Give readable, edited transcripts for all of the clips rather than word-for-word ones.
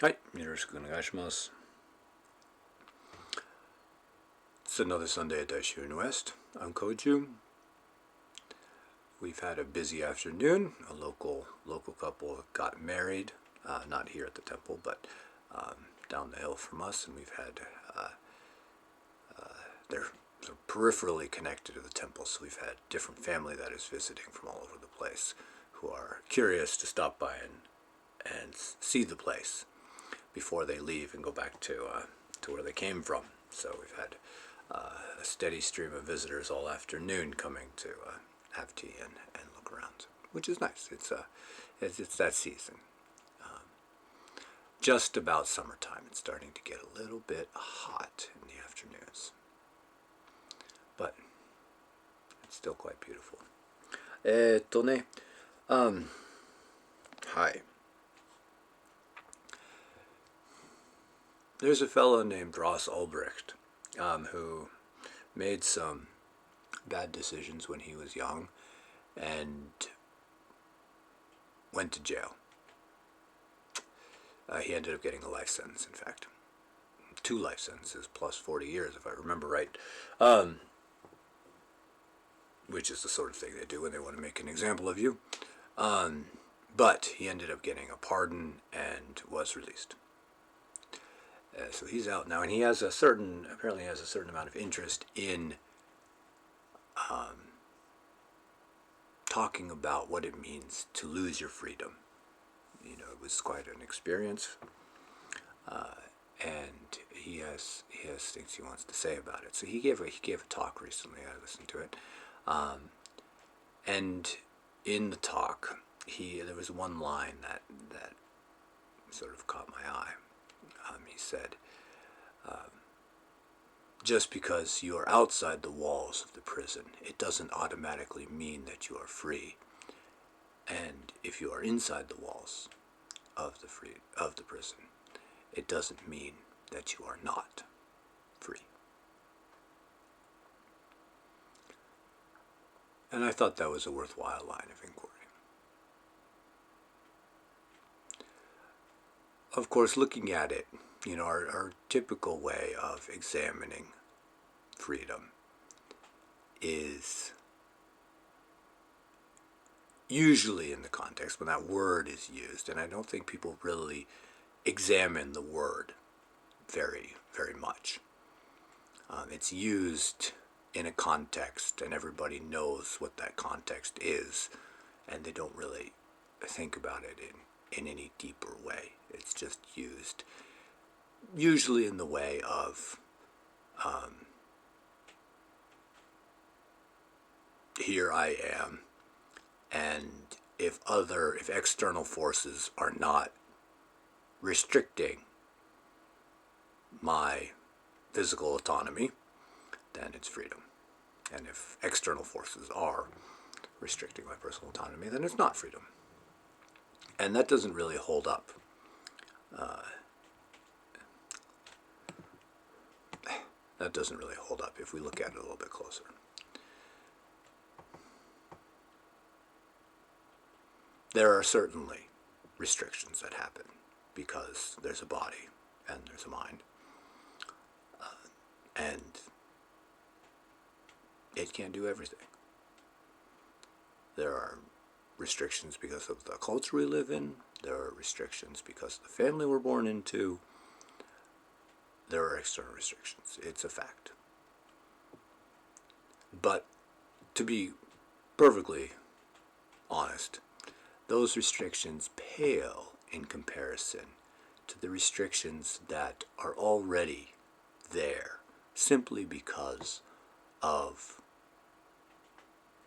はい、よろしくお願いします。It's another Sunday at Daishu-in West. I'm Koju. We've had a busy afternoon. A local couple got married, not here at the temple, but down the hill from us, and we've had they're sort of peripherally connected to the temple, so we've had different family that is visiting from all over the place who are curious to stop by and see the place before they leave and go back to where they came from. So we've had a steady stream of visitors all afternoon coming to have tea and look around, which is nice. It's that season. Just about summertime. It's starting to get a little bit hot in the afternoons, but it's still quite beautiful. はい。There's a fellow named Ross Ulbricht who made some bad decisions when he was young and went to jail. He ended up getting a life sentence, in fact. 2 life sentences plus 40 years, if I remember right. Which is the sort of thing they do when they want to make an example of you. But he ended up getting a pardon and was released. So he's out now, and he has apparently has a certain amount of interest in talking about what it means to lose your freedom. You know, it was quite an experience, and he has things he wants to say about it. So he gave a talk recently. I listened to it, and in the talk, there was one line that sort of caught my eye. He said, just because you are outside the walls of the prison, it doesn't automatically mean that you are free. And if you are inside the walls of the prison, it doesn't mean that you are not free. And I thought that was a worthwhile line of inquiry. Of course, looking at it, you know, our typical way of examining freedom is usually in the context when that word is used, and I don't think people really examine the word very, very much. It's used in a context, and everybody knows what that context is, and they don't really think about it in any deeper way. It's just used usually in the way of here I am, and if external forces are not restricting my physical autonomy, then it's freedom. And if external forces are restricting my personal autonomy, then it's not freedom. And that doesn't really hold up. That doesn't really hold up if we look at it a little bit closer. There are certainly restrictions that happen because there's a body and there's a mind. And it can't do everything. There are restrictions because of the culture we live in. There are restrictions because of the family we're born into. There are external restrictions. It's a fact. But to be perfectly honest, those restrictions pale in comparison to the restrictions that are already there simply because of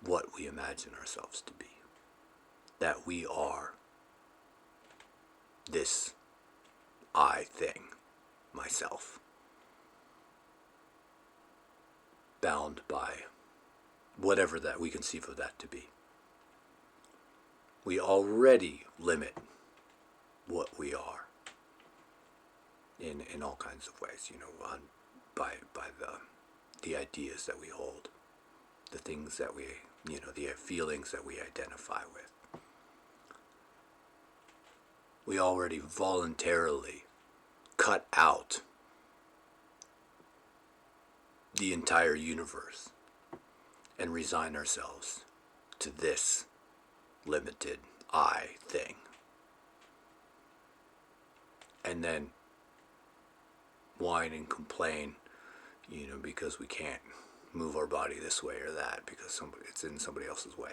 what we imagine ourselves to be. That we are this I thing, myself, bound by whatever that we conceive of that to be. We already limit what we are in all kinds of ways, you know, by the ideas that we hold, the things that we, you know, the feelings that we identify with. We already voluntarily cut out the entire universe and resign ourselves to this limited I thing. And then whine and complain, because we can't move our body this way or that because it's in somebody else's way.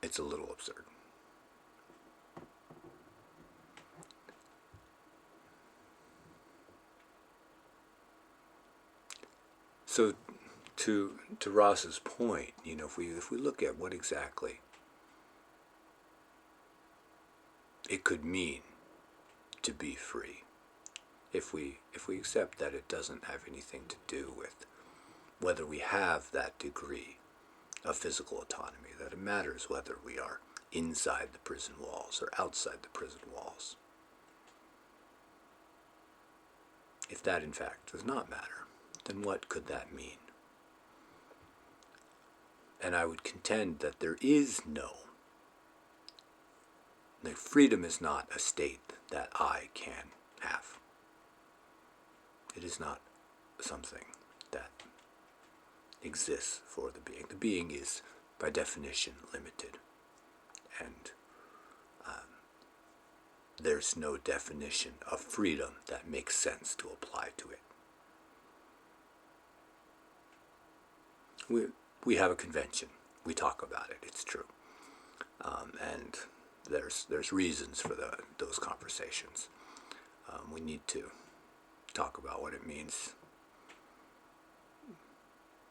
It's a little absurd. So to Ross's point, if we look at what exactly it could mean to be free, if we accept that it doesn't have anything to do with whether we have that degree of physical autonomy, that it matters whether we are inside the prison walls or outside the prison walls. If that in fact does not matter, then what could that mean? And I would contend that there is that freedom is not a state that I can have. It is not something that exists for the being. The being is, by definition, limited. And there's no definition of freedom that makes sense to apply to it. We have a convention. We talk about it. It's true. And there's reasons for those conversations. We need to talk about what it means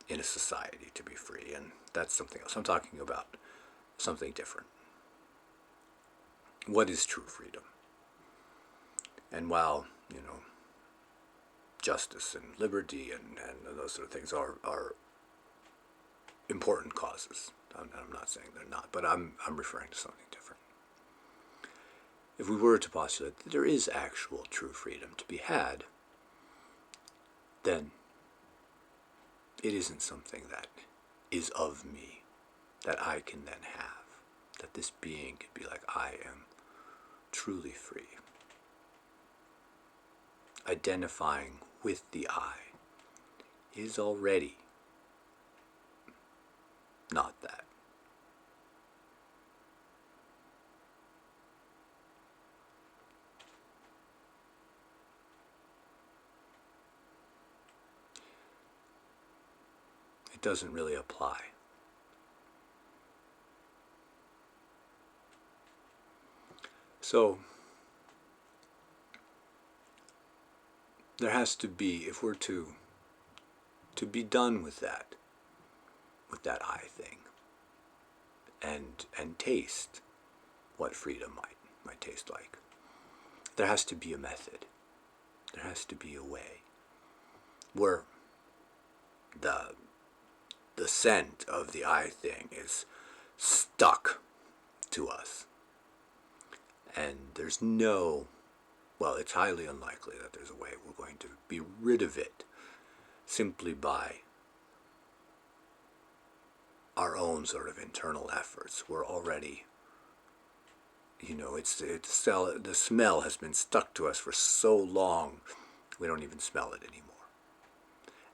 in a society to be free, and that's something else. I'm talking about something different. What is true freedom? And while, justice and liberty and those sort of things are important causes, I'm not saying they're not, but I'm referring to something different. If we were to postulate that there is actual true freedom to be had, then it isn't something that is of me, that I can then have, that this being could be like, I am truly free. Identifying with the I is already not that. It doesn't really apply. So there has to be, if we're to be done with that I thing, and taste what freedom might taste like, there has to be a method. There has to be a way where the scent of the I thing is stuck to us. And there's it's highly unlikely that there's a way we're going to be rid of it simply by our own sort of internal efforts. We're already, the smell has been stuck to us for so long, we don't even smell it anymore.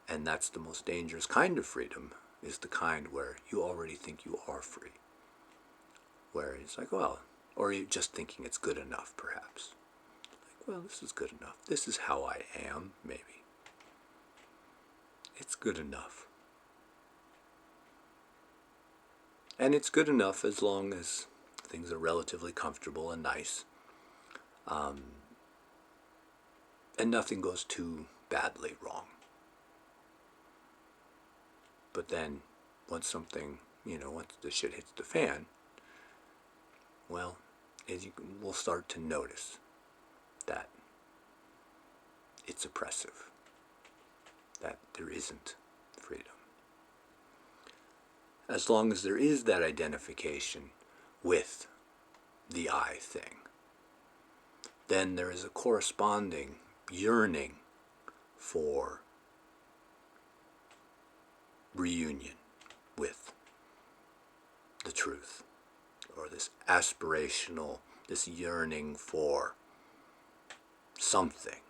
And that's the most dangerous kind of freedom, is the kind where you already think you are free. Where it's like, well, or you're just thinking it's good enough, perhaps. Like, well, this is good enough. This is how I am, maybe. It's good enough. And it's good enough as long as things are relatively comfortable and nice. And nothing goes too badly wrong. But then, once the shit hits the fan, well, we'll start to notice that it's oppressive, that there isn't freedom. As long as there is that identification with the I thing, then there is a corresponding yearning for reunion with the truth, or this aspirational, this yearning for something.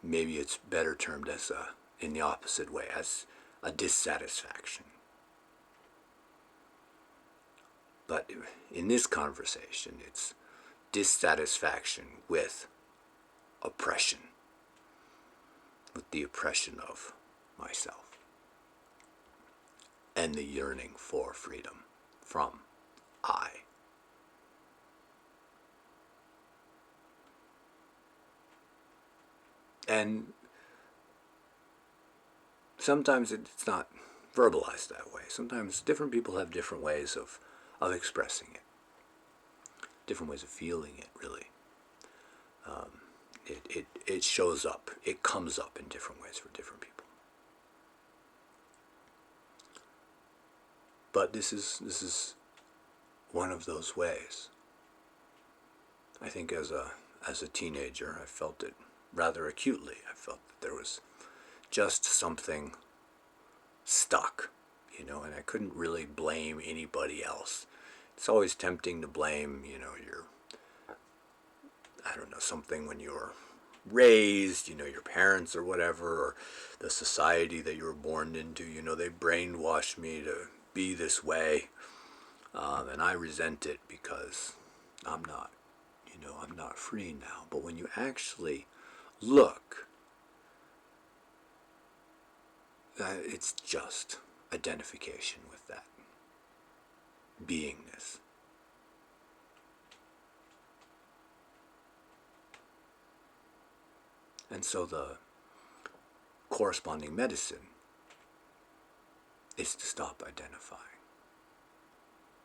Maybe it's better termed as in the opposite way, as a dissatisfaction. But in this conversation, it's dissatisfaction with oppression, with the oppression of myself, and the yearning for freedom from I. And sometimes it's not verbalized that way. Sometimes different people have different ways of expressing it, different ways of feeling it, really. It shows up, it comes up in different ways for different people. But this is one of those ways. I think as a teenager, I felt it rather acutely. I felt that there was just something stuck, and I couldn't really blame anybody else. It's always tempting to blame, something when you were raised, your parents or whatever, or the society that you were born into. They brainwashed me to be this way, and I resent it because I'm not free now. But when you actually look, it's just identification with that beingness. And so the corresponding medicine is to stop identifying,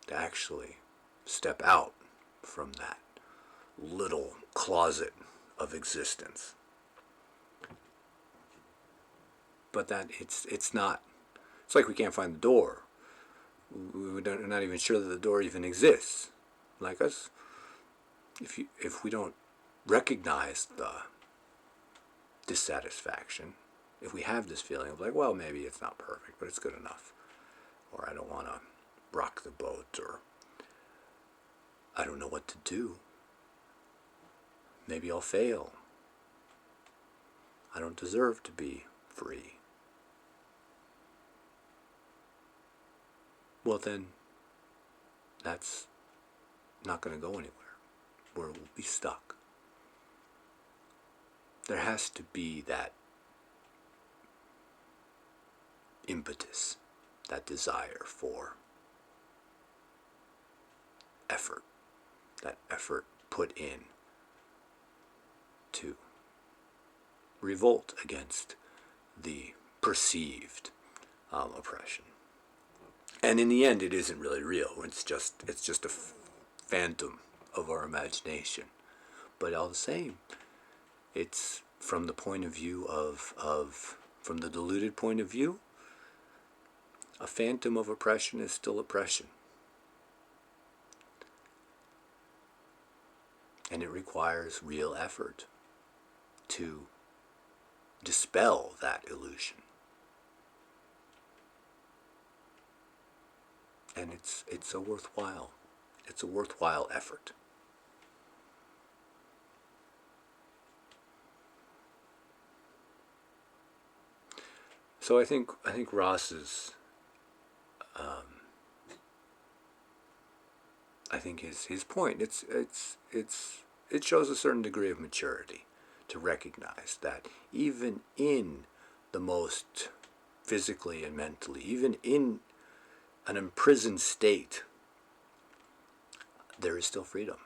to actually step out from that little closet of existence. But that it's not, it's like we can't find the door. We're not even sure that the door even exists. Like us, if we don't recognize the dissatisfaction, if we have this feeling of like, well, maybe it's not perfect, but it's good enough, or I don't want to rock the boat, or I don't know what to do, maybe I'll fail, I don't deserve to be free, well then that's not going to go anywhere. We'll be stuck. There has to be that impetus, that desire for effort, that effort put in to revolt against the perceived oppression. And in the end, it isn't really real. It's just a phantom of our imagination. But all the same, it's from the point of view from the deluded point of view, a phantom of oppression is still oppression. And it requires real effort to dispel that illusion. And it's a worthwhile effort. So I think Ross's I think his point, it shows a certain degree of maturity to recognize that even in the most physically and mentally, even in an imprisoned state, there is still freedom.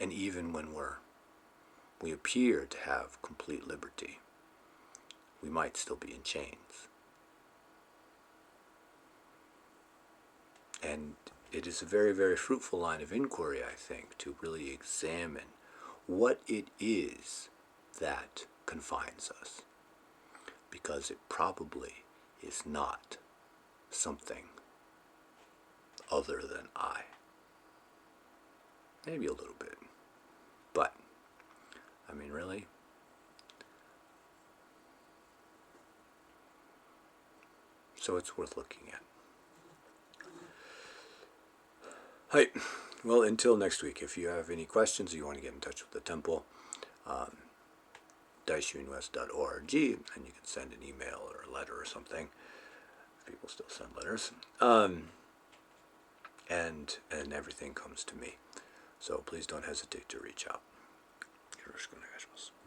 And even when we appear to have complete liberty, we might still be in chains. And it is a very, very fruitful line of inquiry, I think, to really examine what it is that confines us. Because it probably is not something other than I. Maybe a little bit. But, I mean, really? So it's worth looking at. Hi. Well, until next week, if you have any questions or you want to get in touch with the temple, Daishu-in-West.org, and you can send an email or a letter or something. People still send letters. And everything comes to me. So please don't hesitate to reach out. よろしくお願いします。